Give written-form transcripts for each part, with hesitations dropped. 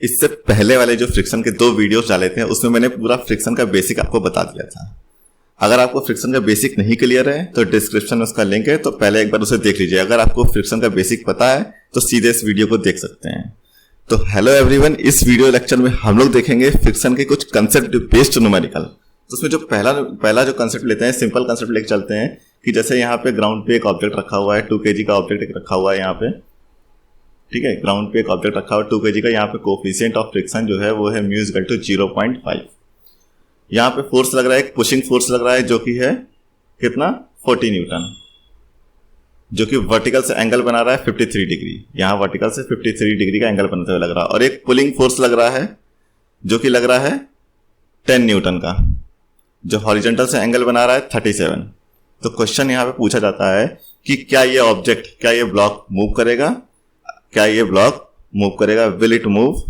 इससे पहले वाले जो फ्रिक्शन के 2 वीडियोस डाले थे उसमें मैंने पूरा फ्रिक्शन का बेसिक आपको बता दिया था। अगर आपको फ्रिक्शन का बेसिक नहीं क्लियर है तो डिस्क्रिप्शन में उसका लिंक है, तो पहले एक बार उसे देख लीजिए। अगर आपको फ्रिक्शन का बेसिक पता है तो सीधे इस वीडियो को देख सकते हैं। तो हेलो एवरीवन, इस वीडियो लेक्चर में हम लोग देखेंगे फ्रिक्शन के कुछ कंसेप्ट बेस्ड न्यूमेरिकल। तो उसमें जो पहला जो कंसेप्ट लेते हैं, सिंपल कंसेप्ट लेके चलते हैं कि जैसे यहाँ पे ग्राउंड पे एक ऑब्जेक्ट रखा हुआ है, 2 kg का ऑब्जेक्ट रखा हुआ है यहाँ पे, ठीक है। ग्राउंड पे एक ऑब्जेक्ट रखा हुआ है 2 kg का। यहाँ पे कोफिशिएंट ऑफ फ्रिक्शन जो है वो है म्यू इक्वल टू 0.5। यहाँ पे फोर्स लग रहा है, एक पुशिंग फोर्स लग रहा है जो कि है कितना 40 न्यूटन, जो कि वर्टिकल से एंगल बना रहा है 53 डिग्री। यहाँ वर्टिकल से 53 डिग्री का एंगल बनाते हुए लग रहा है। और एक पुलिंग फोर्स लग रहा है जो कि लग रहा है 10 न्यूटन का, जो हॉरिजॉन्टल से एंगल बना रहा है 37। तो क्वेश्चन यहाँ पे पूछा जाता है कि क्या ये ऑब्जेक्ट, क्या ये ब्लॉक मूव करेगा, क्या ये ब्लॉक मूव करेगा, विल इट मूव।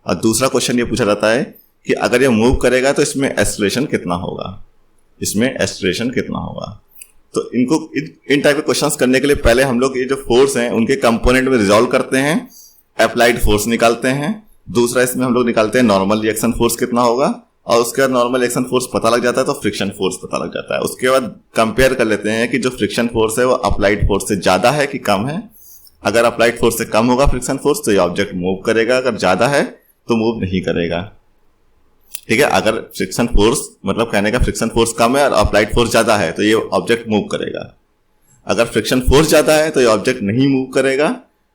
और दूसरा क्वेश्चन ये पूछा जाता है कि अगर ये मूव करेगा तो इसमें एक्सेलरेशन कितना होगा, इसमें एक्सेलरेशन कितना होगा। तो इनको इन टाइप के क्वेश्चंस करने के लिए पहले हम लोग ये जो फोर्स हैं उनके कंपोनेंट में रिजॉल्व करते हैं, अप्लाइड फोर्स निकालते हैं। दूसरा इसमें हम लोग निकालते हैं नॉर्मल रिएक्शन फोर्स कितना होगा, और उसके बाद नॉर्मल रिएक्शन फोर्स पता लग जाता है तो फ्रिक्शन फोर्स पता लग जाता है। उसके बाद कंपेयर कर लेते हैं कि जो फ्रिक्शन फोर्स है वो अप्लाइड फोर्स से ज्यादा है कि कम है। अगर अप्लाइड फोर्स से कम होगा फ्रिक्शन फोर्स तो ये ऑब्जेक्ट मूव करेगा, अगर ज्यादा है तो मूव नहीं करेगा, ठीक है। अगर फ्रिक्शन फोर्स मतलब कहने का फ्रिक्शन फोर्स कम है और अप्लाइड फोर्स ज्यादा है तो ये ऑब्जेक्ट मूव करेगा। अगर फ्रिक्शन फोर्स ज्यादा है तो ये ऑब्जेक्ट नहीं मूव करेगा,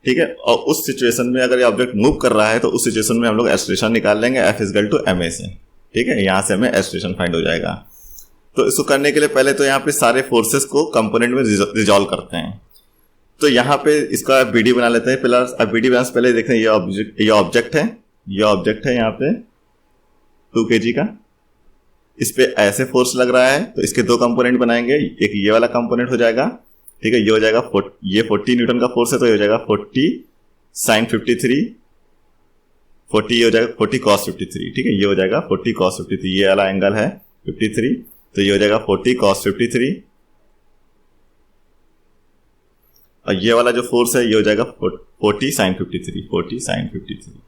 ठीक है। और उस सिचुएशन में अगर ये ऑब्जेक्ट मूव कर रहा है तो उस सिचुएशन में हम लोग एक्सेलरेशन निकाल लेंगे F इक्वल टू ma से, ठीक है। यहां से हमें एक्सेलरेशन फाइंड हो जाएगा। तो इसको करने के लिए पहले तो यहाँ पे सारे फोर्सेस को कंपोनेंट में रिजॉल्व करते हैं। तो यहाँ पे इसका बीडी बना लेते हैं। पहले बीडी बनाने से पहले देखें ये ऑब्जेक्ट है यहाँ पे 2 kg का। इस पे ऐसे फोर्स लग रहा है तो इसके 2 कंपोनेंट बनाएंगे। एक ये वाला कंपोनेंट हो जाएगा, ठीक है। ये हो जाएगा ये 40 न्यूटन का फोर्स है तो ये हो जाएगा 40 sin 53, 40 ये हो जाएगा 40 cos 53, ठीक है। ये हो जाएगा 40 cos 53, ये वाला एंगल है 53 तो ये हो जाएगा 40 cos 53। और ये वाला जो फोर्स है ये हो जाएगा 40 sin 53, 40 sin 53।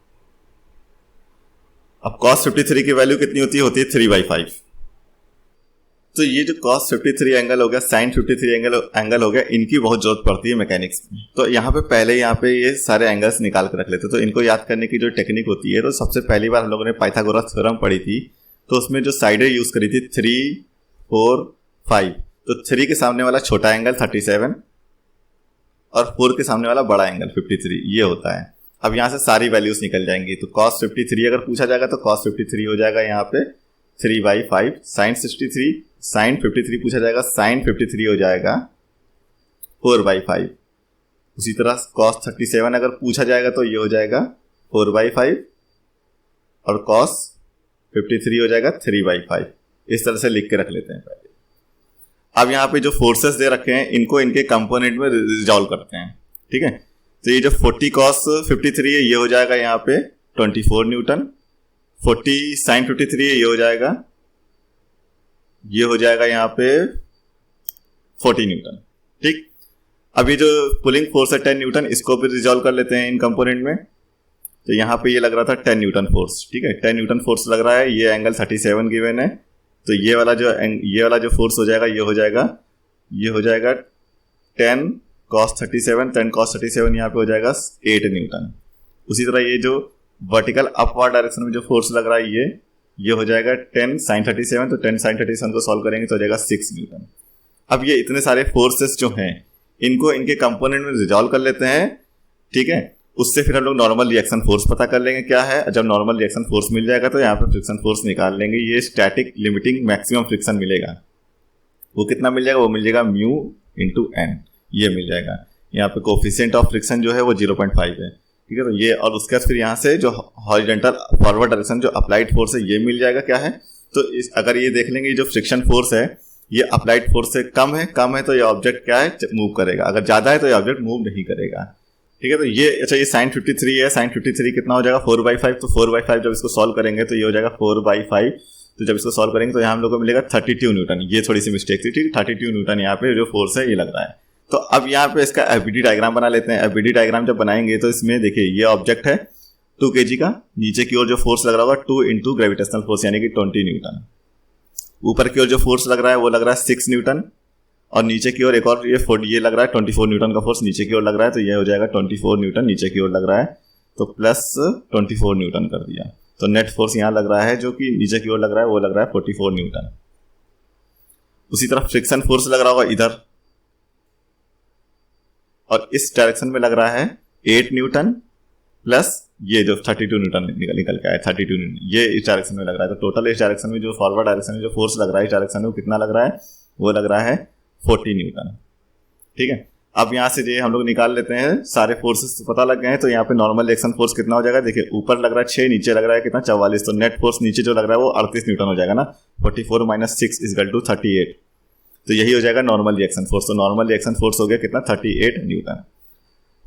अब cos 53 की वैल्यू कितनी होती है 3/5। तो ये जो cos 53 एंगल हो गया, sin 53 एंगल हो गया, इनकी बहुत जरूरत पड़ती है मैकेनिक्स में। तो यहाँ पे ये सारे एंगल्स निकाल के रख लेते। तो इनको याद करने की जो टेक्निक होती है, तो सबसे पहली बार हम लोगों ने पाइथागोरस थ्योरम पढ़ी थी, तो उसमें जो साइडें यूज करी थी 3, 4, 5। तो 3 के सामने वाला छोटा एंगल 37 और 4 के सामने वाला बड़ा एंगल 53, ये होता है। अब यहाँ से सारी वैल्यूज निकल जाएंगी। तो cos 53 अगर पूछा जाएगा तो cos 53 हो जाएगा यहाँ पे 3/5। sin 53 पूछा जाएगा, sin 53 हो जाएगा 4/5। उसी तरह cos 37 अगर पूछा जाएगा तो ये हो जाएगा 4/5 और cos 53 हो जाएगा 3/5। इस तरह से लिख के रख लेते हैं पहले। अब यहाँ पे जो फोर्सेस दे रखे हैं इनको इनके कंपोनेंट में रिजॉल्व करते हैं, ठीक है। तो ये जो 40 cos 53 है ये हो जाएगा यहाँ पे 24 न्यूटन, 40 sin 53 है ये हो जाएगा यहाँ पे 40 न्यूटन, ठीक। अभी जो पुलिंग फोर्स है 10 न्यूटन, इसको भी रिजॉल्व कर लेते हैं इन कंपोनेंट में। तो यहाँ पे ये लग रहा था 10 न्यूटन फोर्स, ठीक है। 10 न्यूटन फोर्स लग रहा है, ये एंगल 37 गिवन है। तो ये वाला जो फोर्स हो जाएगा ये हो जाएगा 10 cos 37 यहाँ पे हो जाएगा 8 न्यूटन। उसी तरह ये जो वर्टिकल अपवर्ड डायरेक्शन में जो फोर्स लग रहा है ये हो जाएगा 10 sin 37। तो 10 sin 37 को सॉल्व करेंगे तो हो जाएगा 6 न्यूटन। अब ये इतने सारे फोर्सेस जो हैं इनको इनके कंपोनेंट में रिजॉल्व कर लेते हैं, ठीक है। उससे फिर हम लोग नॉर्मल रिएक्शन फोर्स पता कर लेंगे क्या है। जब नॉर्मल रिएक्शन फोर्स मिल जाएगा तो यहाँ पे फ्रिक्शन फोर्स निकाल लेंगे। ये स्टैटिक लिमिटिंग मैक्सिमम फ्रिक्शन मिलेगा, वो कितना मिल जाएगा, वो मिल जाएगा म्यू इंटू एन, ये मिल जाएगा। यहाँ पे कोफिशिएंट ऑफ फ्रिक्शन जो है वो 0.5 है, ठीक है। तो ये और उसके बाद फिर यहाँ से जो हॉरिजॉन्टल फॉरवर्ड डायरेक्शन जो अप्लाइड फोर्स है ये मिल जाएगा क्या है। तो अगर ये देख लेंगे जो फ्रिक्शन फोर्स है ये अप्लाइड फोर्स से कम है तो ये ऑब्जेक्ट क्या है, मूव करेगा। अगर ज्यादा है तो ये ऑब्जेक्ट मूव नहीं करेगा, ठीक है। तो ये अच्छा ये sin 53 है, sin 53 कितना हो जाएगा 4/5। तो 4/5 जब इसको सॉल्व करेंगे तो ये हो जाएगा 4/5। तो जब इसको सॉल्व करेंगे तो यहाँ हम लोग को मिलेगा 32 न्यूटन। ये थोड़ी सी मिस्टेक थी, ठीक है। 32 न्यूटन यहाँ पे जो फोर्स है ये लग रहा है। तो अब यहाँ पे इसका एफबीडी डायग्राम बना लेते हैं। एफबीडी डायग्राम जब बनाएंगे तो इसमें देखिए ये ऑब्जेक्ट है 2 kg का, नीचे की ओर जो फोर्स लग रहा होगा 2 इंटू ग्रेविटेशनल फोर्स यानी कि 20 न्यूटन। ऊपर की ओर जो फोर्स लग रहा है वो लग रहा है 6 न्यूटन, और नीचे की ओर एक और ये लग रहा है 24 न्यूटन का फोर्स नीचे की ओर लग रहा है, तो ये हो जाएगा 24 न्यूटन नीचे की ओर लग रहा है, तो प्लस 24 न्यूटन कर दिया। तो नेट फोर्स यहाँ लग रहा है जो कि नीचे की ओर लग रहा है वो लग रहा है 44 न्यूटन। उसी तरह फ्रिक्शन फोर्स लग रहा होगा इधर, और इस डायरेक्शन में लग रहा है 8 न्यूटन प्लस ये जो 32 न्यूटन निकल के आया 32 न्यूटन, ये इस डायरेक्शन में लग रहा है। तो टोटल इस डायरेक्शन में जो फॉरवर्ड डायरेक्शन में जो फोर्स लग रहा है इस डायरेक्शन में वो कितना लग रहा है, वो लग रहा है 40 न्यूटन। ठीक है, अब यहाँ से ये हम लोग निकाल लेते हैं, सारे फोर्सेस पता लग गए हैं। तो यहाँ पे नॉर्मल रिएक्शन फोर्स कितना हो जाएगा, देखिए ऊपर लग रहा है 6, नीचे लग रहा है कितना 44, तो नेट फोर्स नीचे जो लग रहा है वो 38 न्यूटन हो जाएगा ना। 44 माइनस 6 इक्वल टू 38, तो यही हो जाएगा नॉर्मल रिएक्शन फोर्स। तो नॉर्मल रिएक्शन फोर्स हो गया कितना 38 न्यूटन।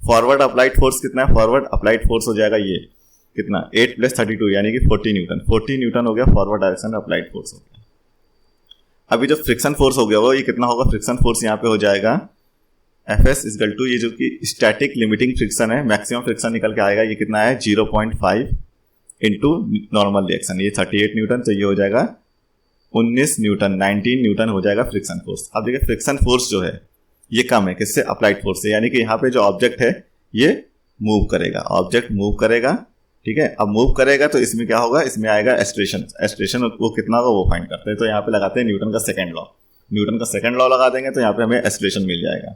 फॉरवर्ड अप्लाइड फोर्स कितना है, फॉरवर्ड अप्लाइड फोर्स हो जाएगा ये कितना 8 प्लस 32 यानी कि 40 न्यूटन। 40 न्यूटन हो गया फॉरवर्ड डायरेक्शन अप्लाइड फोर्स हो गया। अभी जो फ्रिक्शन फोर्स हो गया वो ये कितना होगा, फ्रिक्शन फोर्स यहाँ पे हो जाएगा एफएस इक्वल टू ये जो कि स्टैटिक लिमिटिंग फ्रिक्शन है, मैक्सिमम फ्रिक्शन निकल के आएगा, ये कितना है 0.5 इंटू नॉर्मल रिएक्शन, ये 38 न्यूटन, तो ये हो जाएगा 19 न्यूटन, 19 न्यूटन हो जाएगा फ्रिक्शन फोर्स। अब देखिए फ्रिक्शन फोर्स जो है ये कम है किससे, अप्लाइड फोर्स से, यानी कि यहाँ पे जो ऑब्जेक्ट है ये मूव करेगा, ऑब्जेक्ट मूव करेगा। ठीक है, अब मूव करेगा तो इसमें क्या होगा, इसमें आएगा एस्ट्रेशन। एस्ट्रेशन वो कितना होगा वो फाइंड करते हैं, तो यहाँ पे लगाते हैं न्यूटन का सेकंड लॉ। न्यूटन का सेकंड लॉ लगा देंगे तो यहाँ पे हमें एस्ट्रेशन मिल जाएगा।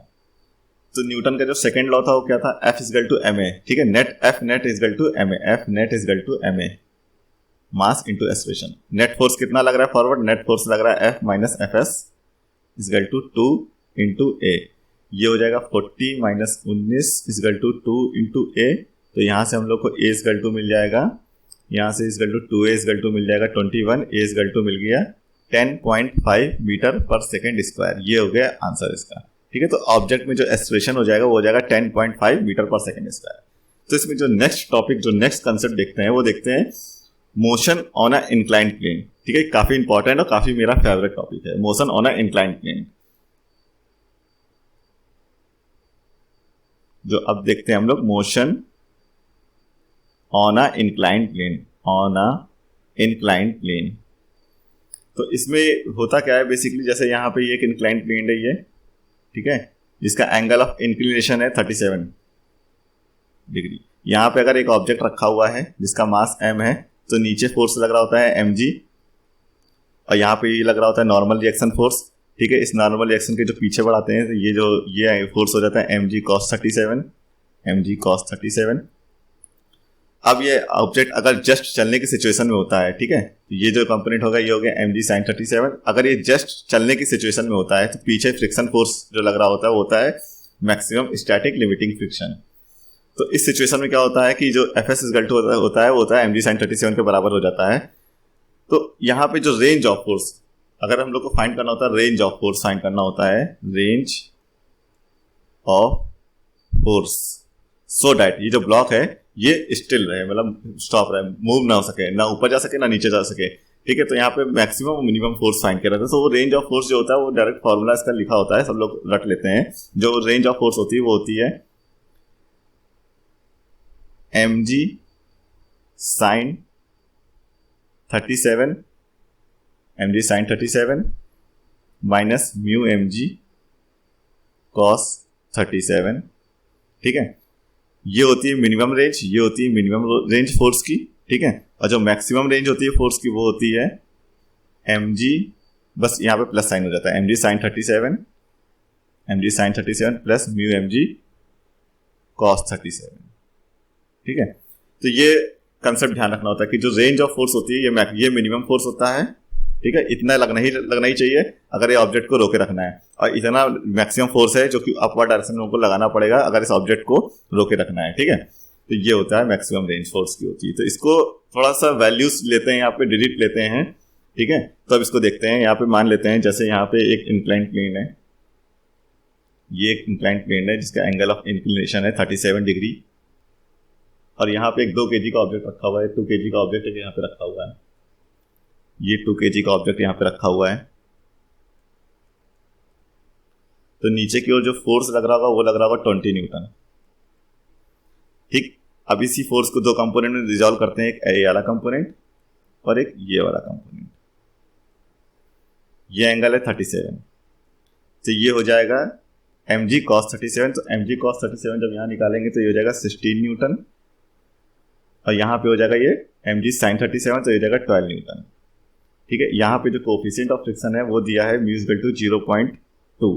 तो न्यूटन का जो सेकंड लॉ था वो क्या था, F इक्वल टू ma। ठीक है, net F net equal to ma, F net equal to ma mass into acceleration. Net force कितना लग रहा है फॉरवर्ड, नेट फोर्स लग रहा है F minus FS equal to 2 into A, ये हो जाएगा 40 minus 19 equal to 2 into A। तो यहाँ से हम लोग को A इक्वल टू मिल जाएगा, यहाँ से equal to 2A equal to मिल जाएगा 21, A इक्वल टू मिल गया 10.5 मीटर पर सेकेंड स्क्वायर, ये हो गया आंसर इसका। ठीक है, तो ऑब्जेक्ट में जो एक्सप्रेशन हो जाएगा वो हो जाएगा 10.5 मीटर पर सेकेंड स्क्वायर। तो इसमें जो नेक्स्ट टॉपिक जो नेक्स्ट कंसेप्ट देखते हैं वो देखते हैं motion on a inclined plane. ठीक है, काफी इंपॉर्टेंट और काफी मेरा फेवरेट टॉपिक है, motion on a inclined plane. जो अब देखते हैं हम लोग motion on a inclined plane, on a inclined plane. तो इसमें होता क्या है बेसिकली, जैसे यहाँ पे ये एक इंक्लाइंड प्लेन है ये, ठीक है, जिसका एंगल ऑफ इंक्लिनेशन है 37 डिग्री। यहाँ पे अगर एक ऑब्जेक्ट रखा हुआ है जिसका मास m है, तो नीचे फोर्स लग रहा होता है mg, और यहाँ पे ये लग रहा होता है नॉर्मल रिएक्शन फोर्स। ठीक है, इस नॉर्मल रिएक्शन के जो पीछे बढ़ाते हैं तो ये फोर्स हो जाता है mg cos 37, mg cos 37। अब ये ऑब्जेक्ट अगर जस्ट चलने की सिचुएशन में होता है, ठीक है, तो ये जो कंपोनेंट होगा ये हो गया mg sin 37। अगर ये जस्ट चलने की सिचुएशन में होता है तो पीछे फ्रिक्शन फोर्स जो लग रहा होता है वो होता है मैक्सिमम स्टैटिक लिमिटिंग फ्रिक्शन। तो इस सिचुएशन में क्या होता है कि जो एफएस इक्वल टू होता है वो होता है mg sin 37 के बराबर हो जाता है। तो यहाँ पे जो रेंज ऑफ फोर्स अगर हम लोग को फाइंड करना होता है, रेंज ऑफ फोर्स फाइंड करना होता है, range of force, so that ये जो ब्लॉक है ये स्टिल रहे, मतलब स्टॉप रहे, मूव ना हो सके, ना ऊपर जा सके ना नीचे जा सके। ठीक है, तो यहाँ पे मैक्सिमम और मिनिमम फोर्स फाइंड कर रहे थे। तो वो रेंज ऑफ फोर्स जो होता है वो डायरेक्ट फॉर्मूला इसका लिखा होता है, सब लोग रट लेते हैं। जो रेंज ऑफ फोर्स होती है वो होती है mg sin 37, mg sin 37 minus mu mg cos 37। ठीक है, ये होती है मिनिमम रेंज, ये होती है मिनिमम रेंज फोर्स की। ठीक है, और जो मैक्सिमम रेंज होती है फोर्स की वो होती है mg, बस यहाँ पे प्लस साइन हो जाता है, mg sin 37, mg sin 37 plus mu mg cos 37। ठीक है, तो ये कंसेप्ट ध्यान रखना होता है कि जो रेंज ऑफ फोर्स होती है ये मिनिमम फोर्स होता है। ठीक है, इतना लगना ही चाहिए अगर ये ऑब्जेक्ट को रोके रखना है, और इतना मैक्सिमम फोर्स है जो कि अपवर्ड डायरेक्शन में उनको लगाना पड़ेगा अगर इस ऑब्जेक्ट को रोके रखना है। ठीक है, तो ये होता है मैक्सिमम रेंज फोर्स की होती है। तो इसको थोड़ा सा वैल्यूज लेते हैं, यहाँ पे डिजिट लेते हैं। ठीक है, तो अब इसको देखते हैं। यहाँ पे मान लेते हैं जैसे यहाँ पे एक इंक्लाइंड प्लेन है, ये एक इंक्लाइंड प्लेन है जिसका एंगल ऑफ इंक्लिनेशन है 37 डिग्री, और यहाँ पे एक 2 kg का ऑब्जेक्ट रखा हुआ है, 2 kg का ऑब्जेक्ट यहाँ पे रखा हुआ है, ये 2 kg का ऑब्जेक्ट यहाँ पे रखा हुआ है। तो नीचे की ओर जो फोर्स लग रहा होगा वो लग रहा होगा 20 न्यूटन। ठीक, अब इसी फोर्स को दो कंपोनेंट में रिजॉल्व करते हैं, एक ये वाला कंपोनेंट और एक ये वाला कंपोनेंट। ये एंगल है 37, तो ये हो जाएगा mg cos 37। तो mg cos 37 जब यहाँ निकालेंगे तो ये हो जाएगा 16 न्यूटन, और यहाँ पे हो जाएगा ये mg sin 37, तो ये हो जाएगा 12 न्यूटन। ठीक है, यहाँ पे जो कोफिशिएंट ऑफ फ्रिक्शन है वो दिया है म्यू इक्वल टू 0.2।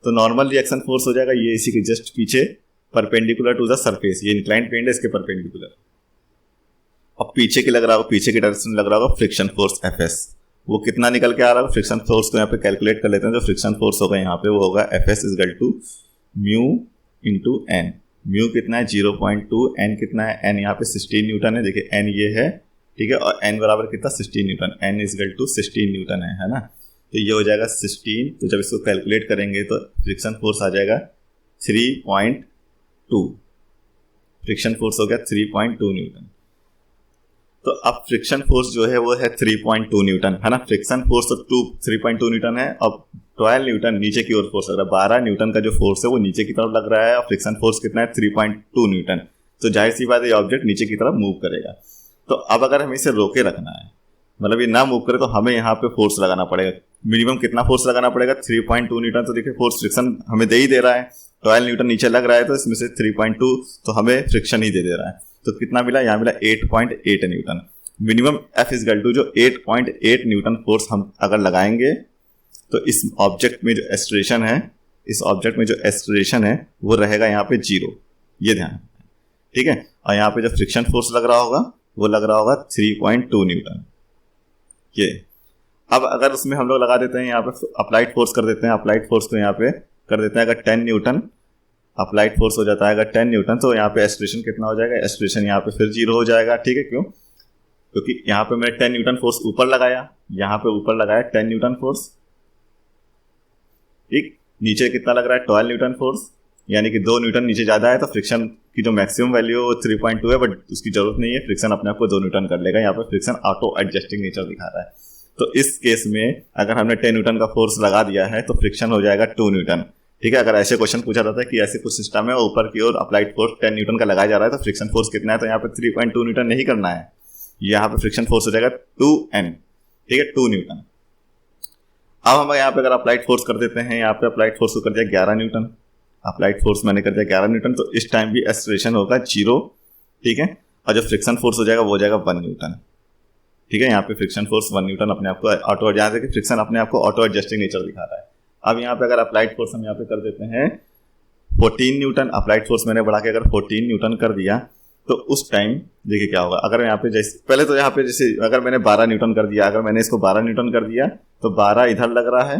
तो नॉर्मल रिएक्शन फोर्स हो जाएगा ये इसी के जस्ट पीछे, परपेंडिकुलर टू द सरफेस, ये इंक्लाइंड प्लेन है इसके परपेंडिकुलर। अब पीछे की लग रहा होगा, पीछे की डायरेक्शन लग रहा होगा फ्रिक्शन फोर्स Fs। वो कितना निकल के आ रहा है, फ्रिक्शन फोर्स को यहाँ पे कैलकुलेट कर लेते हैं। जो फ्रिक्शन फोर्स होगा यहाँ पे वो होगा Fs equal to mu into N. Mu कितना है 0.2, एन कितना है, एन यहाँ पे 16 न्यूटन है, देखिए एन ये है, ठीक है, और एन बराबर कितना 16 newton, N equal to 16 newton है ना। तो ये हो जाएगा 16, तो जब इसको कैलकुलेट करेंगे तो फ्रिक्शन फोर्स आ जाएगा 3.2, फ्रिक्शन फोर्स हो गया 3.2 न्यूटन। तो अब फ्रिक्शन फोर्स जो है वो है 3.2 न्यूटन है ना। फ्रिक्शन फोर्स तो 3.2 न्यूटन है। अब 12 न्यूटन नीचे की ओर फोर्स लग रहा है, 12 न्यूटन का जो फोर्स है वो नीचे की तरफ लग रहा है, और फ्रिक्शन फोर्स कितना है 3.2 न्यूटन। तो जाहिर सी बात है ये ऑब्जेक्ट नीचे की तरफ मूव करेगा। तो अब अगर हमें इसे रोके रखना है, मतलब ये ना मूव करे, तो हमें यहाँ पे फोर्स लगाना पड़ेगा। मिनिमम कितना फोर्स लगाना पड़ेगा 3.2 न्यूटन। तो देखिए फोर्स फ्रिक्शन हमें दे ही दे रहा है, 12 न्यूटन नीचे लग रहा है, तो इसमें से 3.2 तो हमें फ्रिक्शन ही दे रहा है। तो कितना मिला, यहाँ मिला 8.8 newton. Minimum F equal to जो 8.8 न्यूटन फोर्स हम अगर लगाएंगे तो इस ऑब्जेक्ट में जो एक्सेलरेशन है, इस ऑब्जेक्ट में जो एक्सेलरेशन है वो रहेगा यहाँ पे 0, ये ध्यान, ठीक है। और यहाँ पे जो फ्रिक्शन फोर्स लग रहा होगा वो लग रहा होगा 3.2 न्यूटन। ये अब अगर उसमें हम लोग लगा देते हैं यहाँ पे अप्लाइड फोर्स कर देते हैं, अप्लाइड फोर्स को यहाँ पे कर देते हैं अगर 10 न्यूटन अप्लाइड फोर्स हो जाता है अगर 10 न्यूटन, तो यहाँ पे एक्सेलरेशन कितना हो जाएगा, एक्सेलरेशन यहाँ पे फिर 0 हो जाएगा। ठीक है, क्यों, क्योंकि यहाँ पे मैंने 10 न्यूटन फोर्स ऊपर लगाया, यहाँ पे ऊपर लगाया 10 न्यूटन फोर्स, ठीक। नीचे कितना लग रहा है 12 न्यूटन फोर्स, यानी कि 2 न्यूटन नीचे ज्यादा है, तो फ्रिक्शन की जो मैक्सिमम वैल्यू है 3.2 है, बट उसकी जरूरत नहीं है, फ्रिक्शन अपने आप को 2 न्यूटन कर लेगा। यहाँ पे फ्रिक्शन ऑटो एडजस्टिंग नेचर दिखा रहा है। तो इस केस में अगर हमने 10 न्यूटन का फोर्स लगा दिया है तो फ्रिक्शन हो जाएगा 2 न्यूटन। ठीक है, अगर ऐसे क्वेश्चन पूछा जाता है कि ऐसे कुछ सिस्टम है ऊपर की ओर अप्लाइड फोर्स 10 न्यूटन का लगाया जा रहा है तो फ्रिक्शन फोर्स कितना है, तो यहाँ पे 3.2 न्यूटन नहीं करना है, यहाँ पे फ्रिक्शन फोर्स हो जाएगा 2n, ठीक है, 2 न्यूटन। अब हम यहाँ पे अगर अप्लाइड फोर्स कर देते हैं, यहाँ पे अप्लाइड फोर्स को कर दिया 11 न्यूटन, अप्लाइड फोर्स मैंने कर दिया 11 न्यूटन, तो इस टाइम भी एक्सेलरेशन होगा 0, ठीक है, और जो फ्रिक्शन फोर्स हो जाएगा वो हो जाएगा 1 न्यूटन। ठीक है, यहाँ पे फ्रिक्शन फोर्स 1 न्यूटन अपने आप को ऑटो, यहाँ से फ्रिक्शन अपने आप को ऑटो एडजस्टिंग नेचर दिखा रहा है। अब यहाँ पे अगर अप्लाइड फोर्स हम यहाँ पे कर देते हैं 14 न्यूटन, अप्लाइड फोर्स मैंने बढ़ा के अगर 14 न्यूटन कर दिया तो उस टाइम देखिए क्या होगा। अगर यहाँ पे जैसे पहले तो यहाँ पे जैसे अगर मैंने 12 न्यूटन कर दिया, अगर मैंने इसको 12 न्यूटन कर दिया तो 12 इधर लग रहा है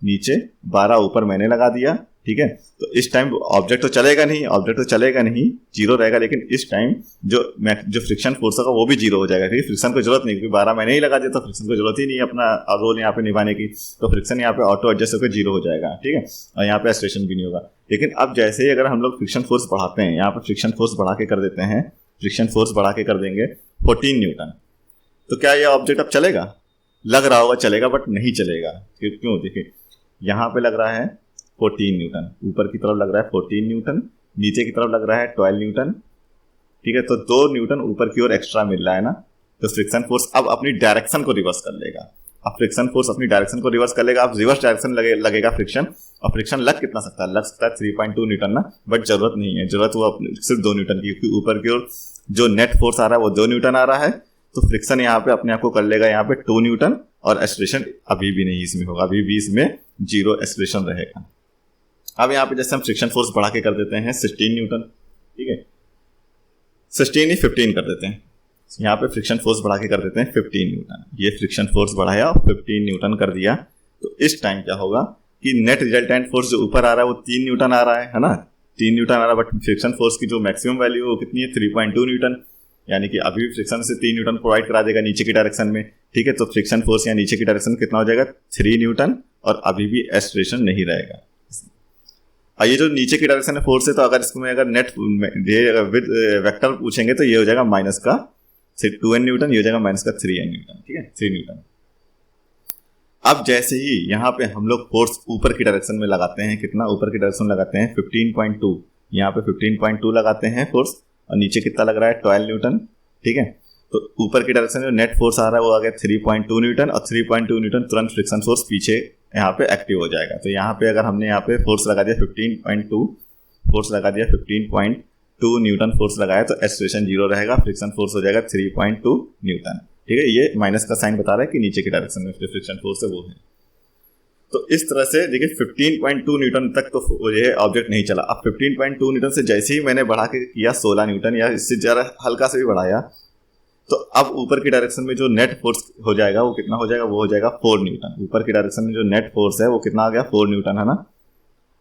नीचे, 12 ऊपर मैंने लगा दिया, ठीक है। तो इस टाइम ऑब्जेक्ट तो चलेगा नहीं, ऑब्जेक्ट तो चलेगा नहीं, 0 रहेगा, लेकिन इस टाइम जो फ्रिक्शन फोर्स होगा वो भी 0 हो जाएगा, क्योंकि फ्रिक्शन को जरूरत नहीं, क्योंकि 12 मैंने ही लगा दिया तो फ्रिक्शन को जरूरत ही नहीं है अपना रोल यहाँ पे निभाने की, तो फ्रिक्शन यहाँ पे ऑटो एडजस्ट होकर 0 हो जाएगा, ठीक है, और यहाँ पे एक्सेलरेशन भी नहीं होगा। लेकिन अब जैसे ही अगर हम लोग फ्रिक्शन फोर्स बढ़ाते हैं, यहाँ पे फ्रिक्शन फोर्स बढ़ा के कर देते हैं, फ्रिक्शन फोर्स बढ़ा के कर देंगे 14 न्यूटन, तो क्या ये ऑब्जेक्ट अब चलेगा, लग रहा होगा चलेगा, बट नहीं चलेगा। क्यों, देखिए यहाँ पे लग रहा है 14 न्यूटन, ऊपर की तरफ लग रहा है 14 न्यूटन, नीचे की तरफ लग रहा है 12 न्यूटन, ठीक है, तो 2 न्यूटन ऊपर की ओर एक्स्ट्रा मिल रहा है ना। तो फ्रिक्शन फोर्स अब अपनी डायरेक्शन को रिवर्स कर लेगा, अब फ्रिक्शन फोर्स अपनी डायरेक्शन को रिवर्स कर लेगा, अब रिवर्स डायरेक्शन लगेगा फ्रिक्शन, और फ्रिक्शन लग कितना सकता है, लग सकता है 3.2 न्यूटन ना, बट जरूरत नहीं है, जरूरत वो सिर्फ 2 न्यूटन की, क्योंकि ऊपर की ओर जो नेट फोर्स आ रहा है वो 2 न्यूटन आ रहा है, तो फ्रिक्शन यहाँ पे अपने आप को कर लेगा यहाँ पे 2 न्यूटन, और एक्सेलरेशन अभी भी नहीं इसमें होगा, अभी भी इसमें 0 एक्सेलरेशन रहेगा। अब यहाँ पे जैसे हम फ्रिक्शन फोर्स बढ़ा के कर देते हैं 16 न्यूटन, ठीक है, 16 ही 15 कर देते हैं, यहाँ पे फ्रिक्शन फोर्स बढ़ा के कर देते हैं 15 न्यूटन। ये फ्रिक्शन फोर्स बढ़ाया और 15 न्यूटन कर दिया, तो इस टाइम क्या होगा कि नेट रिजल्टेंट फोर्स जो ऊपर आ रहा है वो 3 न्यूटन आ रहा है ना, 3 न्यूटन आ रहा है, बट फ्रिक्शन फोर्स की जो मैक्सिमम वैल्यू है वो कितनी है 3.2 न्यूटन, यानी कि अभी भी फ्रिक्शन से 3 न्यूटन प्रोवाइड करा देगा नीचे की डायरेक्शन में, ठीक है। तो फ्रिक्शन फोर्स यहाँ नीचे की डायरेक्शन कितना हो जाएगा 3 न्यूटन, और अभी भी एक्सेलरेशन नहीं रहेगा। और ये जो नीचे की डायरेक्शन है फोर्स है, तो अगर इसको मैं अगर नेट विद वेक्टर पूछेंगे तो ये हो जाएगा माइनस का 2n न्यूटन, ये हो जाएगा माइनस का 3n न्यूटन, ठीक है, 3 न्यूटन। अब जैसे ही यहाँ पे हम लोग फोर्स ऊपर की डायरेक्शन में लगाते हैं, कितना ऊपर की डायरेक्शन में लगाते हैं 15.2, यहाँ पे 15.2 लगाते हैं फोर्स, और नीचे कितना लग रहा है 12 न्यूटन, ठीक है। तो ऊपर की डायरेक्शन में नेट फोर्स आ रहा है वो आ गया 3.2 न्यूटन, और 3.2 न्यूटन तुरंत फ्रिक्शन फोर्स पीछे यहाँ पे एक्टिव हो जाएगा। तो यहाँ पे अगर हमने यहाँ पे फोर्स लगा दिया 15.2, फोर्स लगा दिया 15.2 न्यूटन फोर्स लगाया, तो एक्सेलरेशन 0 रहेगा, फ्रिक्शन फोर्स हो जाएगा 3.2 न्यूटन, ठीक है। ये माइनस का साइन बता रहा है कि नीचे की डायरेक्शन में फ्रिक्शन फोर्स है वो है। तो इस तरह से देखिए 15.2 न्यूटन तक तो ये ऑब्जेक्ट नहीं चला। अब 15.2 न्यूटन से जैसे ही मैंने बढ़ा के किया 16 न्यूटन या इससे ज़रा हल्का से भी बढ़ाया, तो अब ऊपर की डायरेक्शन में जो नेट फोर्स हो जाएगा वो कितना हो जाएगा, वो हो जाएगा 4 न्यूटन। ऊपर की डायरेक्शन में जो नेट फोर्स है वो कितना आ गया 4 न्यूटन, है ना।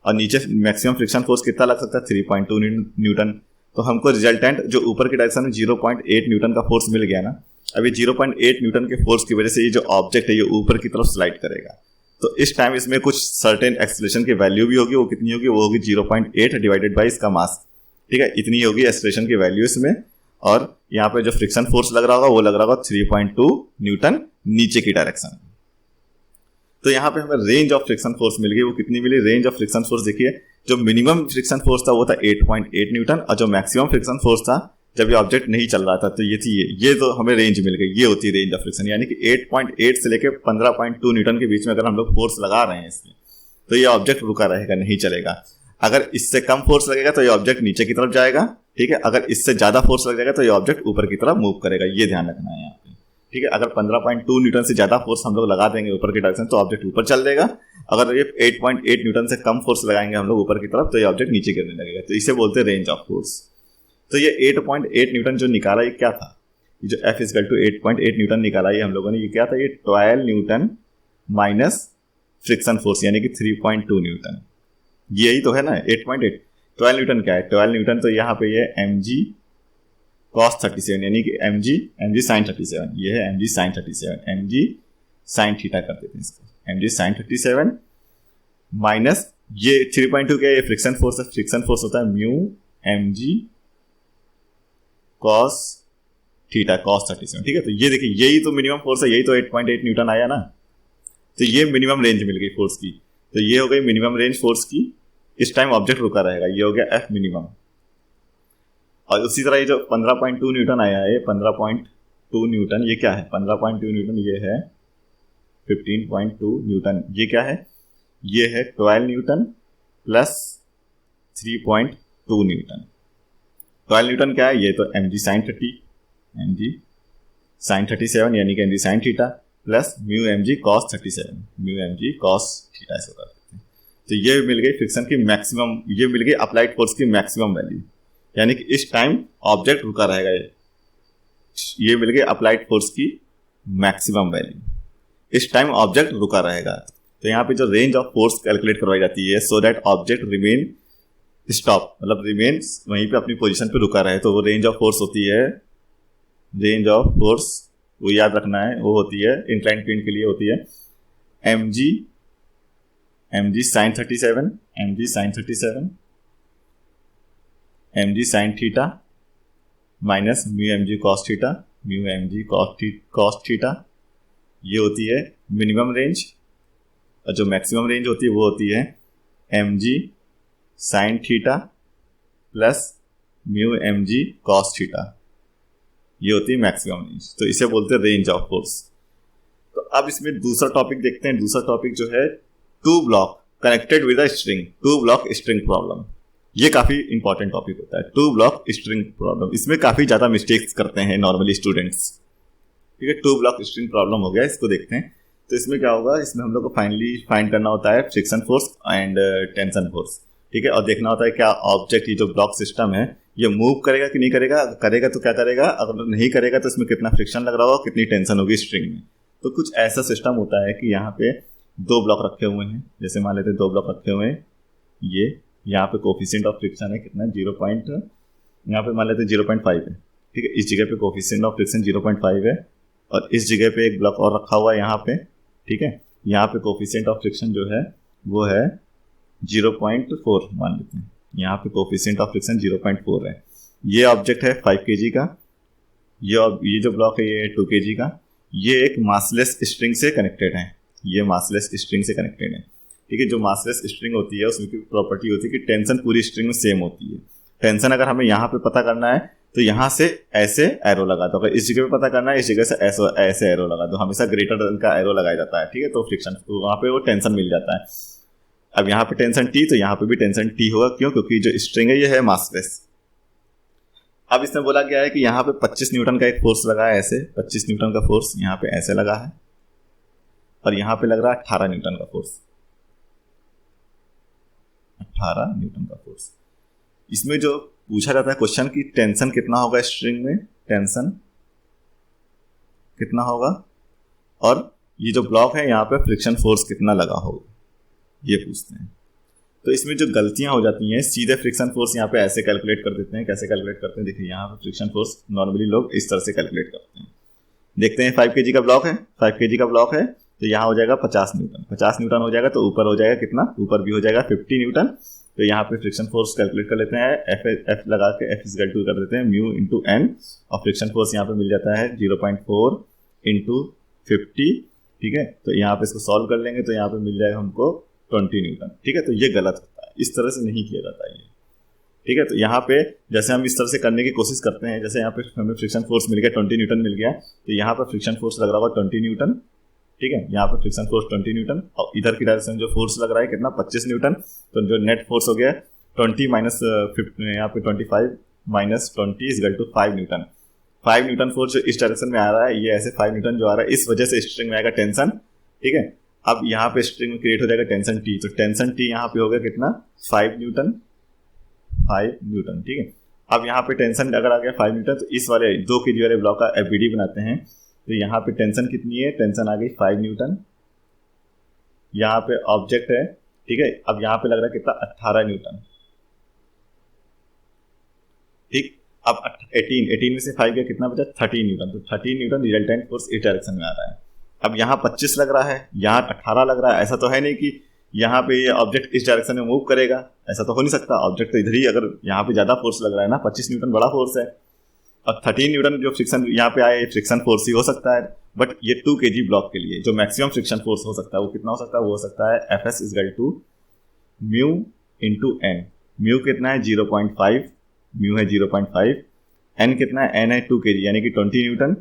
और नीचे मैक्सिमम फ्रिक्शन फोर्स कितना लग सकता है 3.2 न्यूटन। तो हमको रिजल्टेंट जो ऊपर की डायरेक्शन में 0.8 न्यूटन का फोर्स मिल गया ना। अभी 0.8 न्यूटन के फोर्स की वजह से ये जो ऑब्जेक्ट है ये ऊपर की तरफ स्लाइड करेगा। तो इस टाइम इसमें कुछ सर्टेन एक्सेलरेशन की वैल्यू भी होगी, वो कितनी होगी, वो होगी 0.8 डिवाइडेड बाई इसका मास, ठीक है। इतनी होगी एक्सेलरेशन की वैल्यू इसमें। और यहाँ पे जो फ्रिक्शन फोर्स लग रहा होगा वो लग रहा होगा 3.2 न्यूटन नीचे की डायरेक्शन। तो यहाँ पे हमें रेंज ऑफ फ्रिक्शन फोर्स मिल गई। वो कितनी मिली, रेंज ऑफ फ्रिक्शन फोर्स देखिए, जो मिनिमम फ्रिक्शन फोर्स था वो था 8.8 न्यूटन, और जो मैक्सिमम फ्रिक्शन फोर्स था जब ये ऑब्जेक्ट नहीं चल रहा था तो ये थी ये तो हमें रेंज मिल गई। ये होती है रेंज ऑफ फ्रिक्शन, यानी कि 8.8 से लेकर 15.2 न्यूटन के बीच में अगर हम लोग फोर्स लगा रहे हैं इसमें, तो ये ऑब्जेक्ट रुका रहेगा, नहीं चलेगा। अगर इससे कम फोर्स लगेगा तो ये ऑब्जेक्ट नीचे की तरफ जाएगा, ठीक है। अगर इससे ज्यादा फोर्स लग जाएगा तो ये ऑब्जेक्ट ऊपर की तरफ मूव करेगा, ये ध्यान रखना है यहाँ पे, ठीक है। अगर 15.2 न्यूटन से ज्यादा फोर्स हम लोग लगा देंगे ऊपर की डायरेक्शन तो ऑब्जेक्ट ऊपर चल देगा। अगर ये 8.8 न्यूटन से कम फोर्स लगाएंगे हम लोग ऊपर की तरफ तो ये ऑब्जेक्ट नीचे गिरने लगेगा। तो इसे बोलते हैं रेंज ऑफ फोर्स। तो ये 8.8 न्यूटन जो निकाला ये क्या था, ये जो F = 8.8 न्यूटन निकाला ये हम लोगों ने, ये क्या था, ये 12 न्यूटन माइनस फ्रिक्शन फोर्स यानी कि 3.2 न्यूटन, यही तो है ना 8.8। 12 न्यूटन क्या है, 12 न्यूटन तो यहाँ पे ये mg cos 37 यानी कि mg sin 37, ये है mg sin 37, mg sin theta कर देते हैं इसको, mg sin 37 माइनस ये 3.2 क्या है, ये फ्रिक्शन फोर्स है। फ्रिक्शन फोर्स होता है mu mg cos theta cos 37, ठीक है। तो ये देखिए यही तो मिनिमम फोर्स है, यही तो 8.8 न्यूटन आया ना। तो ये मिनिमम रेंज मिल गई फोर्स की। तो ये हो गई मिनिमम रेंज फोर्स की। इस टाइम ऑब्जेक्ट रुका रहेगा, ये हो गया F मिनिमम। और उसी तरह ये जो 15.2 न्यूटन आया है, 15.2 न्यूटन ये क्या है, 15.2 न्यूटन ये है 15.2 न्यूटन, ये क्या है, ये है 12 न्यूटन प्लस 3.2 न्यूटन। 12 न्यूटन क्या है, ये तो mg sin 37 यानी कि mg sin theta plus mu mg cos 37, mu mg cos theta ऐसा करते हैं। तो ये मिल गई फ्रिक्शन की मैक्सिमम, ये मिल गई अप्लाइड फोर्स की मैक्सिमम वैल्यू, यानी कि इस टाइम ऑब्जेक्ट रुका रहेगा। ये मिल गई अप्लाइड फोर्स की मैक्सिमम वैल्यू, इस टाइम ऑब्जेक्ट रुका रहेगा। तो यहाँ पे जो रेंज ऑफ फोर्स कैलकुलेट करवाई जाती है so that object remain stop, मतलब रिमेन वहीं पे अपनी पोजीशन पे रुका रहे। तो वो रेंज ऑफ फोर्स होती है, रेंज ऑफ फोर्स वो याद रखना है, वो होती है इंक्लाइंड प्लेन के लिए होती है mg sin 37, mg sin 37, mg sin theta minus mu mg cos theta, mu mg cos theta, ये होती है मिनिमम रेंज। और जो मैक्सिमम रेंज होती है वो होती है mg sin theta plus mu mg cos theta, ये होती है मैक्सिमम रेंज। तो इसे बोलते हैं रेंज ऑफ फोर्स। तो अब इसमें दूसरा टॉपिक देखते हैं। दूसरा टॉपिक जो है two block connected with a string, two block string problem. ये काफी इंपॉर्टेंट टॉपिक होता है, टू ब्लॉक स्ट्रिंग प्रॉब्लम। इसमें काफी ज्यादा मिस्टेक्स करते हैं नॉर्मली स्टूडेंट्स, ठीक है। टू ब्लॉक स्ट्रिंग प्रॉब्लम हो गया, इसको देखते हैं। तो इसमें क्या होगा, इसमें हम लोग को फाइनली फाइंड करना होता है friction force and tension force, ठीक है। और देखना होता है क्या ऑब्जेक्ट, ये जो ब्लॉक सिस्टम है ये मूव करेगा कि नहीं करेगा, करेगा तो क्या करेगा, अगर नहीं करेगा तो इसमें कितना फ्रिक्शन लग रहा होगा, कितनी टेंशन होगी स्ट्रिंग में। तो कुछ ऐसा सिस्टम होता है कि यहाँ पे दो ब्लॉक रखे हुए हैं, जैसे मान लेते हैं दो ब्लॉक रखे हुए हैं, ये यहाँ पे कोफिशिएंट ऑफ फ्रिक्शन है कितना 0. यहाँ पे मान लेते हैं 0.5 है, ठीक है। इस जगह पे कोफिशिएंट ऑफ फ्रिक्शन 0.5 है और इस जगह पे एक ब्लॉक और रखा हुआ है यहाँ पे, ठीक है। यहाँ पे कोफिशिएंट ऑफ फ्रिक्शन जो है वो है 0.4 मान लेते हैं। यहाँ पे कोफिशिएंट ऑफ फ्रिक्शन 0.4 है। ये ऑब्जेक्ट है 5 kg का, ये जो ब्लॉक है ये 2 kg का। ये एक मासलेस स्ट्रिंग से कनेक्टेड है, ये मासलेस स्ट्रिंग से कनेक्टेड है। ठीक है, जो मासलेस स्ट्रिंग होती है उसमें की प्रॉपर्टी होती है कि टेंशन पूरी स्ट्रिंग में सेम होती है। टेंशन अगर हमें यहाँ पे पता करना है तो यहाँ से ऐसे एरो लगा दो, अगर इस जगह पे पता करना है इस जगह से ऐसे एरो लगा दो, हमेशा ग्रेटर देन का एरो लगाया जाता है। ठीक है, तो फ्रिक्शन, तो वहाँ पे वो टेंशन मिल जाता है। अब यहाँ पे टेंशन टी, तो यहाँ पे भी टेंशन टी होगा। क्यों? क्योंकि जो स्ट्रिंग है ये है मासलेस। अब इसमें बोला गया है कि यहाँ पे 25 न्यूटन का एक फोर्स लगा है, ऐसे 25 न्यूटन का फोर्स यहाँ पे ऐसे लगा है, और यहाँ पे लग रहा है 18 न्यूटन का फोर्स, 18 न्यूटन का फोर्स। इसमें जो पूछा जाता है क्वेश्चन की टेंशन कितना होगा स्ट्रिंग में, टेंशन कितना होगा, और ये जो ब्लॉक है यहाँ पे फ्रिक्शन फोर्स कितना लगा होगा, ये पूछते हैं। तो इसमें जो गलतियां हो जाती हैं, सीधे फ्रिक्शन फोर्स यहाँ पे ऐसे कैलकुलेट कर देते हैं। कैसे कैलकुलेट करते हैं? देखिए यहाँ पे फ्रिक्शन फोर्स नॉर्मली लोग इस तरह से कैलकुलेट करते हैं। देखते हैं 5 kg का ब्लॉक है, 5 kg का ब्लॉक है, तो यहाँ हो जाएगा 50 न्यूटन, 50 न्यूटन हो जाएगा, तो ऊपर हो जाएगा कितना, ऊपर भी हो जाएगा 50 न्यूटन। तो यहाँ पे फ्रिक्शन फोर्स कैलकुलेट कर लेते हैं, एफ लगा के एफ इक्वल टू कर देते हैं म्यू इंटू एन, और फ्रिक्शन फोर्स यहाँ पे मिल जाता है 0.4 इंटू 50। ठीक है, तो यहाँ पे इसको सॉल्व कर लेंगे तो यहाँ पे मिल जाएगा हमको 20 न्यूटन। ठीक है, तो ये गलत होता है, इस तरह से नहीं किया जाता है ये। ठीक है, तो यहाँ पे जैसे हम इस तरह से करने की कोशिश करते हैं, जैसे यहाँ पे हमें फ्रिक्शन फोर्स मिल गया 20 न्यूटन मिल गया, तो यहाँ पर फ्रिक्शन फोर्स लग रहा होगा 20 न्यूटन। ठीक है, यहाँ पे फ्रिक्शन फोर्स 20 न्यूटन, और इधर की डायरेक्शन जो फोर्स लग रहा है कितना, 25 न्यूटन। तो जो नेट फोर्स हो गया 20 माइनस 50, यहाँ पे 25 minus 20 is equal to 5 newton. 5 newton force जो इस डायरेक्शन में आ रहा है, ये ऐसे 5 न्यूटन जो आ रहा है, इस वजह से स्ट्रिंग में आएगा टेंशन। ठीक है, अब यहाँ पे स्ट्रिंग में क्रिएट हो जाएगा टेंशन टी, तो टेंशन टी यहाँ पे हो गया कितना, 5 न्यूटन, 5 न्यूटन। ठीक है, अब यहाँ पे टेंशन अगर आ गया 5 न्यूटन, तो इस वाले 2 kg वाले ब्लॉक का एफबीडी बनाते हैं। तो यहाँ पे टेंशन कितनी है, टेंशन आ गई 5 न्यूटन, यहाँ पे ऑब्जेक्ट है। ठीक है, अब यहाँ पे लग रहा है कितना, 18 न्यूटन। ठीक, अब 18 में से 5 गया, कितना बचा, 13 न्यूटन। तो 13 न्यूटन रिजल्टेंट फोर्स इस डायरेक्शन में आ रहा है। अब यहाँ 25 लग रहा है, यहाँ 18 लग रहा है। ऐसा तो है नहीं कि यहाँ पे ये ऑब्जेक्ट इस डायरेक्शन में मूव करेगा, ऐसा तो हो नहीं सकता। ऑब्जेक्ट तो इधर ही, अगर यहाँ पे ज्यादा फोर्स लग रहा है ना, 25 न्यूटन बड़ा फोर्स है, और 13 न्यूटन जो फ्रिक्शन यहाँ पे आए, फ्रिक्शन फोर्स ही हो सकता है। बट ये 2 kg ब्लॉक के लिए जो मैक्सिमम फ्रिक्शन फोर्स हो सकता है वो कितना हो सकता है, वो हो सकता है F S is equal to mu into N. Mu कितना है, 0.5, म्यू है 0.5, एन कितना है, एन है 2 kg यानी कि 20 न्यूटन।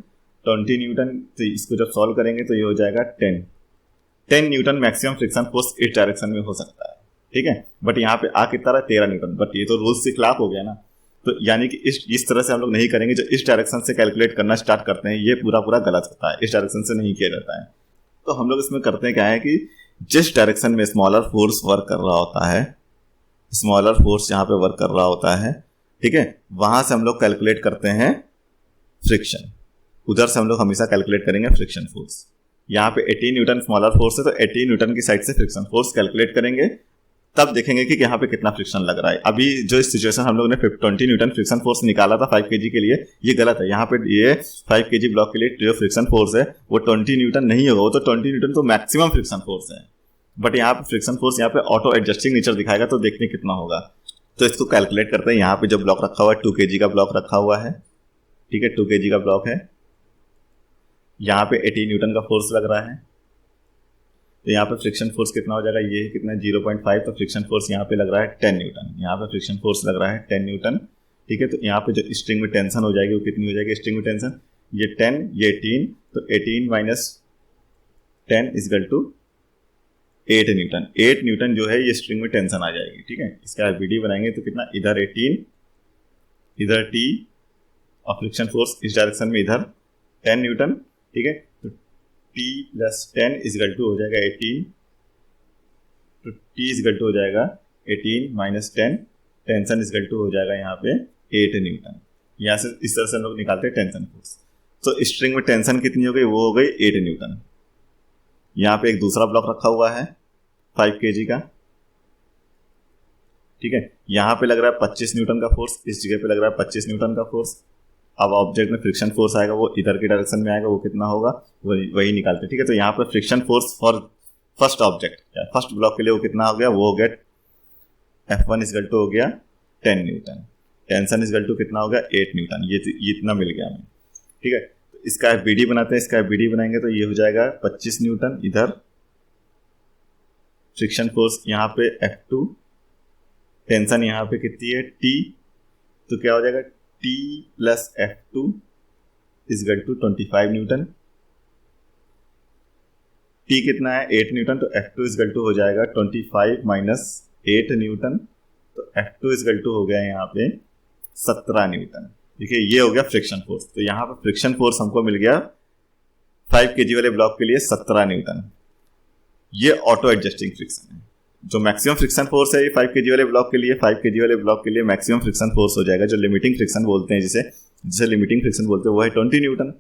20 न्यूटन, तो इसको जब सॉल्व करेंगे तो ये हो जाएगा 10 न्यूटन मैक्सिमम फ्रिक्शन फोर्स इस डायरेक्शन में हो सकता है। ठीक है, बट यहाँ पे आ कितना रहा, 13 न्यूटन, बट ये तो रूल्स के खिलाफ हो गया ना। तो यानी कि इस तरह से हम लोग नहीं करेंगे। जो इस डायरेक्शन से कैलकुलेट करना स्टार्ट करते हैं ये पूरा गलत होता है, इस डायरेक्शन से नहीं किया जाता है। तो हम लोग इसमें करते हैं क्या है कि जिस डायरेक्शन में स्मॉलर फोर्स वर्क कर रहा होता है, स्मॉलर फोर्स यहाँ पे वर्क कर रहा होता है, ठीक है, वहां से हम लोग कैलकुलेट करते हैं फ्रिक्शन। उधर से हम लोग हमेशा कैलकुलेट करेंगे फ्रिक्शन फोर्स। यहाँ पे 18 न्यूटन स्मॉलर फोर्स है, तो 18 न्यूटन की साइड से फ्रिक्शन फोर्स कैलकुलेट करेंगे, तब देखेंगे कि यहाँ पे कितना फ्रिक्शन लग रहा है। अभी जो इस सिचुएशन हम लोग ने 20 न्यूटन फ्रिक्शन फोर्स निकाला था 5 kg के लिए, ये गलत है। यहाँ पे ये 5 kg ब्लॉक के लिए जो फ्रिक्शन फोर्स है वो 20 न्यूटन नहीं होगा, वो तो 20 न्यूटन तो मैक्सिमम फ्रिक्शन फोर्स है। बट यहाँ पे फ्रिक्शन फोर्स यहाँ पे ऑटो एडजस्टिंग नेचर दिखाएगा, तो देखने कितना होगा। तो इसको कैलकुलेट करते हैं। यहाँ पे जो ब्लॉक रखा हुआ है 2 kg का ब्लॉक रखा हुआ है, ठीक है, 2 kg का ब्लॉक है। यहाँ पे 18 न्यूटन का फोर्स लग रहा है, तो यहाँ पे फ्रिक्शन फोर्स कितना हो जाएगा, ये कितना 0.5, तो फ्रिक्शन फोर्स यहाँ पे लग रहा है 10 न्यूटन। यहाँ पे फ्रिक्शन फोर्स लग रहा है 10 न्यूटन। ठीक है, तो यहाँ पे जो स्ट्रिंग में टेंशन हो जाएगी वो कितनी हो जाएगी, स्ट्रिंग में टेंशन ये 10 ये 18, तो 18 minus 10 is equal to 8 newton. 8 newton जो है ये स्ट्रिंग में टेंशन आ जाएगी। ठीक है, इसका एफबीडी बनाएंगे तो कितना, इधर 18 इधर टी, और फ्रिक्शन फोर्स इस डायरेक्शन में इधर 10 न्यूटन। ठीक है, तो T plus 10 is equal to हो जाएगा 18, तो T इज इक्वल टू हो जाएगा 18 minus 10, tension is equal to हो जाएगा यहाँ पे 8 न्यूटन। यहाँ से इस तरह से हम लोग निकालते हैं टेंशन फोर्स। तो स्ट्रिंग में टेंशन कितनी हो गई, वो हो गई 8 न्यूटन। यहाँ पे एक दूसरा ब्लॉक रखा हुआ है 5 kg का, ठीक है, यहाँ पे लग रहा है 25 न्यूटन का फोर्स, इस जगह पे लग रहा है 25 न्यूटन का फोर्स। अब ऑब्जेक्ट में फ्रिक्शन फोर्स आएगा, वो इधर की डायरेक्शन में आएगा, वो कितना होगा वही निकालते हैं। ठीक है, तो यहाँ पर friction force for first object, first block के लिए वो कितना हो गया, वो हो गया F1 इज इक्वल टू हो गया 10 newton. Tension is equal to कितना हो गया 8 न्यूटन। ये इतना मिल गया हमें। ठीक है, तो इसका एफबीडी बनाते हैं। इसका एफबीडी बनाएंगे तो ये हो जाएगा 25 न्यूटन इधर, फ्रिक्शन फोर्स यहाँ पे F2, टेंशन यहाँ पे कितनी है T, तो क्या हो जाएगा T plus F2 equal to 25 newton. T कितना है 8 न्यूटन, तो F2 इक्वल टू हो जाएगा 25 माइनस 8 न्यूटन, तो F2 इक्वल टू हो गया यहाँ पे 17 न्यूटन। देखिए ये हो गया फ्रिक्शन फोर्स। तो यहाँ पे फ्रिक्शन फोर्स हमको मिल गया 5 kg वाले ब्लॉक के लिए 17 न्यूटन। ये ऑटो एडजस्टिंग फ्रिक्शन है। जो मैक्सिमम फ्रिक्शन फोर्स है ये 5 kg वाले ब्लॉक के लिए, 5 kg वाले ब्लॉक के लिए मैक्सिमम फ्रिक्शन फोर्स हो जाएगा, जो लिमिटिंग फ्रिक्शन बोलते हैं, जिसे लिमिटिंग फ्रिक्शन बोलते हैं, वो है 20 न्यूटन।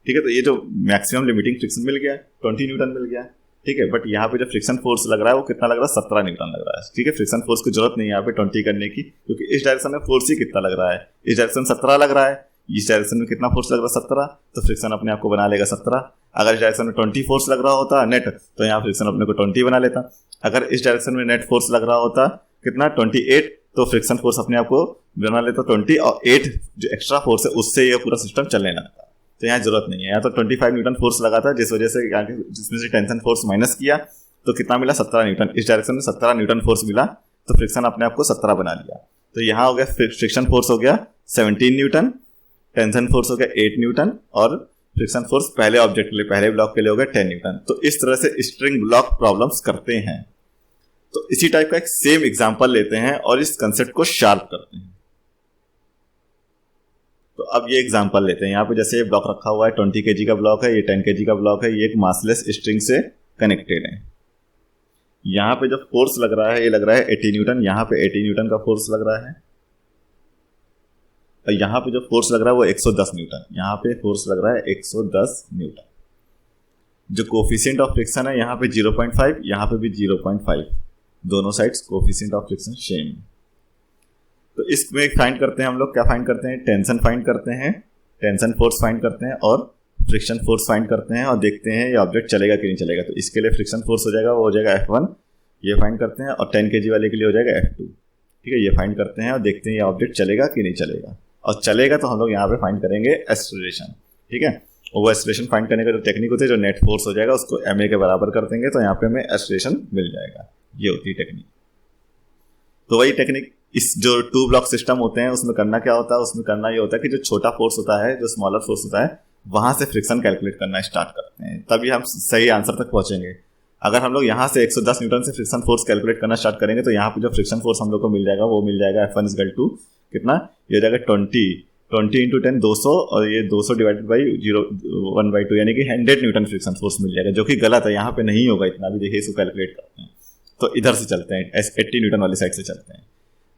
ठीक है, तो ये जो मैक्सिमम लिमिटिंग फ्रिक्शन मिल गया 20 न्यूटन मिल गया। ठीक है, बट यहाँ पे जो फ्रिक्शन फोर्स लग रहा है वो कितना लग रहा है 17 न्यूटन लग रहा है। ठीक है, फ्रिक्शन फोर्स की जरूरत नहीं है यहाँ पे 20 करने की, क्योंकि इस डायरेक्शन में फोर्स ही कितना लग रहा है, इस डायरेक्शन 17 लग रहा है, इस डायरेक्शन में कितना फोर्स लग रहा है 17, तो फ्रिक्शन अपने आप को बना लेगा 17। अगर इस डायरेक्शन में 20 फोर्स लग रहा होता नेट, तो यहाँ फ्रिक्शन अपने को 20 बना लेता। अगर इस डायरेक्शन में नेट फोर्स लग रहा होता कितना 28, तो फ्रिक्शन फोर्स अपने आप को बना लेता 20, और 8 जो एक्स्ट्रा फोर्स है उससे ये पूरा सिस्टम चलने लगता। तो यहाँ जरूरत नहीं है, यहाँ तो 25 न्यूटन फोर्स लगा था, जिस वजह से जिसमें से टेंशन फोर्स माइनस किया तो कितना मिला 17 न्यूटन। इस डायरेक्शन में 17 न्यूटन फोर्स मिला, तो फ्रिक्शन अपने आप को 17 बना लिया। तो यहाँ हो गया फ्रिक्शन फोर्स हो गया 17 न्यूटन, टेंशन फोर्स हो गया 8 न्यूटन, और फ्रिक्शन फोर्स पहले ऑब्जेक्ट के लिए, पहले ब्लॉक के लिए हो गया 10 न्यूटन। तो इस तरह से स्ट्रिंग ब्लॉक प्रॉब्लम्स करते हैं। तो इसी टाइप का एक सेम एग्जांपल लेते हैं और इस कंसेप्ट को शार्प करते हैं। तो अब ये एग्जांपल लेते हैं। यहाँ पे जैसे ये ब्लॉक रखा हुआ है 20 kg का ब्लॉक है, ये 10 kg का ब्लॉक है, ये एक मासलेस स्ट्रिंग से कनेक्टेड है। यहाँ पे जो फोर्स लग रहा है ये लग रहा है 80 न्यूटन, यहाँ पे 80 न्यूटन का फोर्स लग रहा है, और यहाँ पे जो फोर्स लग रहा है वो 110 न्यूटन, यहाँ पे फोर्स लग रहा है 110 न्यूटन। जो कोफिशिएंट ऑफ फ्रिक्शन है यहाँ पे 0.5, यहाँ पे भी 0.5, दोनों sides coefficient of friction same. तो इसमें फाइंड करते हैं हम लोग, क्या फाइंड करते हैं, टेंशन फाइंड करते हैं, टेंशन फोर्स फाइंड करते हैं, और फ्रिक्शन फोर्स फाइंड करते हैं, और देखते हैं ये ऑब्जेक्ट चलेगा कि नहीं चलेगा। तो इसके लिए फ्रिक्शन फोर्स हो जाएगा, वो हो जाएगा F1, ये फाइंड करते हैं, और 10 kg वाले के लिए हो जाएगा F2। ठीक है, ये फाइंड करते हैं और देखते हैं ये ऑब्जेक्ट चलेगा कि नहीं चलेगा, और चलेगा तो हम लोग यहाँ पे फाइंड करेंगे एक्सेलरेशन। ठीक है, और वो एक्सेलरेशन फाइंड करने का जो टेक्निक होती है, जो नेट फोर्स हो जाएगा उसको ma के बराबर कर देंगे, तो यहाँ पे हमें एक्सेलरेशन मिल जाएगा। ये होती है टेक्निक। तो वही टेक्निक इस जो 2 ब्लॉक सिस्टम होते हैं उसमें करना क्या होता है, उसमें करना ये होता है कि जो छोटा फोर्स होता है, जो स्मॉलर फोर्स होता है, वहां से फ्रिक्शन कैलकुलेट करना स्टार्ट करते हैं, तभी हम सही आंसर तक पहुंचेंगे। अगर हम लोग यहाँ से 110 न्यूटन से फ्रिक्शन फोर्स कैलकुलेट करना स्टार्ट करेंगे, तो यहाँ पे जो फ्रिक्शन फोर्स हम लोग को मिल जाएगा वो मिल जाएगा F1 इक्वल टू कितना, ये हो जाएगा 20 इंटू 10 200, और ये 200 डिवाइडेड बाई 1/2, यानी कि 100 न्यूटन फ्रिक्शन फोर्स मिल जाएगा, जो कि गलत है, यहाँ पे नहीं होगा इतना भी। देखिए इसको कैलकुलेट करते हैं, तो इधर से चलते हैं, 80 न्यूटन वाली साइड से चलते हैं।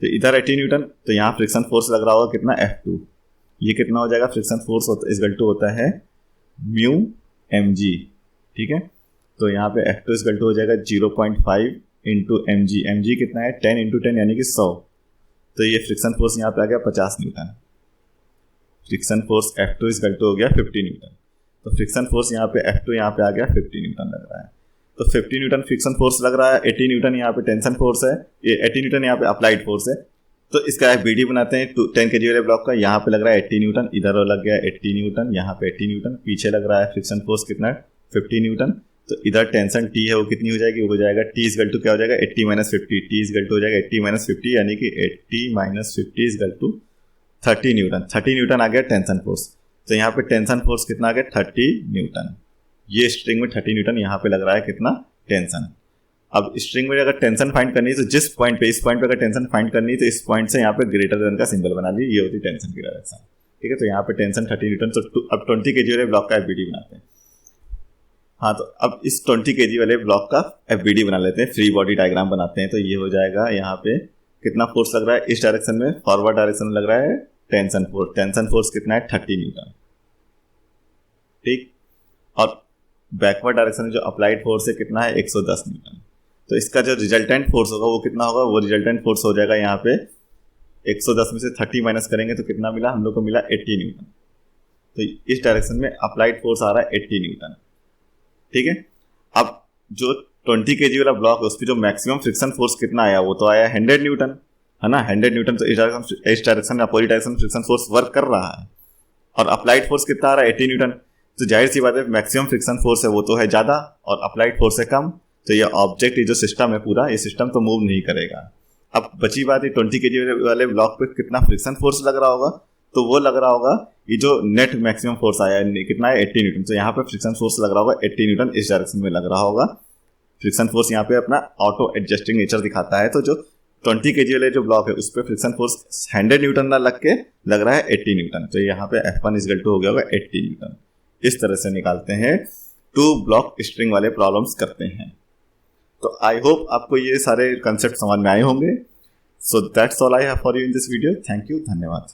तो इधर 80 न्यूटन, तो यहाँ फ्रिक्शन फोर्स लग रहा होगा कितना F2, ये कितना हो जाएगा, फ्रिक्शन फोर्स इक्वल टू होता है म्यू mg। ठीक है, तो यहाँ पे F2 इक्वल टू हो जाएगा 0.5 इंटू mg, mg कितना है 10 इंटू 10 यानी कि 100, तो ये फ्रिक्शन फोर्स यहाँ पे आ गया 50 newton. Friction force F2 equal to हो गया 50 न्यूटन, तो फ्रिक्शन फोर्स यहाँ पे F2 यहाँ पे आ गया 50 न्यूटन लग रहा है। तो 50 न्यूटन फ्रिक्शन फोर्स लग रहा है, 80 न्यूटन यहाँ पे टेंशन फोर्स है, ये 80 न्यूटन यहाँ पे अप्लाइड फोर्स है। तो इसका BD बनाते हैं 10 kg वाले ब्लॉक का, यहाँ पे लग रहा है 80 न्यूटन, इधर लग गया 80 न्यूटन, यहाँ पे 80 न्यूटन, पीछे लग रहा है फ्रिक्शन फोर्स कितना है 50 न्यूटन। तो इधर टेंशन T है वो कितनी हो जाएगी, वो हो जाएगा T इक्वल टू क्या हो जाएगा 80 माइनस 50, T इक्वल टू हो जाएगा 80 माइनस 50, यानी कि 80 minus 50 equal to 30 newton. 30 newton आ गया टेंशन फोर्स, तो यहाँ पे टेंशन फोर्स कितना आ गया 30 न्यूटन। ये स्ट्रिंग में 30 न्यूटन यहाँ पे लग रहा है कितना टेंशन। अब स्ट्रिंग में अगर टेंशन फाइंड करनी है, तो जिस पॉइंट पे, इस पॉइंट पे अगर टेंशन फाइंड करनी है, तो इस पॉइंट से यहाँ पे ग्रेटर देन का सिंबल बना ली, ये होती है टेंशन की डायरेक्शन। ठीक है, तो यहाँ पे टेंशन 30 न्यूटन, तो अब 20 kg वाले ब्लॉक का FBD बनाते हैं। हाँ, तो अब इस 20 kg वाले ब्लॉक का FBD बना लेते हैं, फ्री बॉडी डायग्राम बनाते हैं। तो ये हो जाएगा यहाँ पे कितना फोर्स लग रहा है इस डायरेक्शन में, फॉरवर्ड डायरेक्शन में लग रहा है टेंशन फोर्स, टेंशन फोर्स कितना है 30 न्यूटन। ठीक, और बैकवर्ड डायरेक्शन में जो अप्लाइड फोर्स है कितना है 110 न्यूटन। तो इसका जो रिजल्टेंट फोर्स होगा वो कितना होगा, वो रिजल्टेंट फोर्स हो जाएगा यहाँ पे 110 में से 30 माइनस करेंगे तो कितना मिला, हम लोग को मिला 80 न्यूटन। तो इस डायरेक्शन में अप्लाइड फोर्स आ रहा है 80 न्यूटन। ठीक है, अब जो 20 kg वाला ब्लॉक है उस पर जो मैक्सिमम फ्रिक्शन फोर्स कितना आया, वो तो आया 100 न्यूटन, है ना, 100 न्यूटन। तो इस डायरेक्शन में opposite direction friction force work कर रहा है, और अप्लाइड फोर्स कितना आ रहा है 80 न्यूटन। तो जाहिर सी बात है मैक्सिमम फ्रिक्शन फोर्स है वो तो है ज़्यादा, और अप्लाइड फोर्स है कम, तो ये ऑब्जेक्ट, ये जो सिस्टम है पूरा, ये सिस्टम तो मूव नहीं करेगा। अब बची बात, ये 20 kg वाले ब्लॉक पे कितना फ्रिक्शन फोर्स लग रहा होगा, तो वो लग रहा होगा, ये जो नेट मैक्सिमम फोर्स आया है कितना है 80 न्यूटन, तो यहाँ पे फ्रिक्शन फोर्स लग रहा होगा 80 न्यूटन, इस डायरेक्शन में लग रहा होगा। फ्रिक्शन फोर्स यहाँ पे अपना ऑटो एडजस्टिंग नेचर दिखाता है, तो जो 20 kg वाले जो ब्लॉक है उस पर फ्रिक्शन फोर्स 100 न्यूटन ना लग के लग रहा है 80 न्यूटन, तो यहाँ पे F1 = हो गया होगा 80 न्यूटन। इस तरह से निकालते हैं 2 ब्लॉक स्ट्रिंग वाले प्रॉब्लम्स करते हैं। तो आई होप आपको ये सारे कंसेप्ट समझ में आए होंगे। So that's all I have for you in this video. Thank you, धन्यवाद।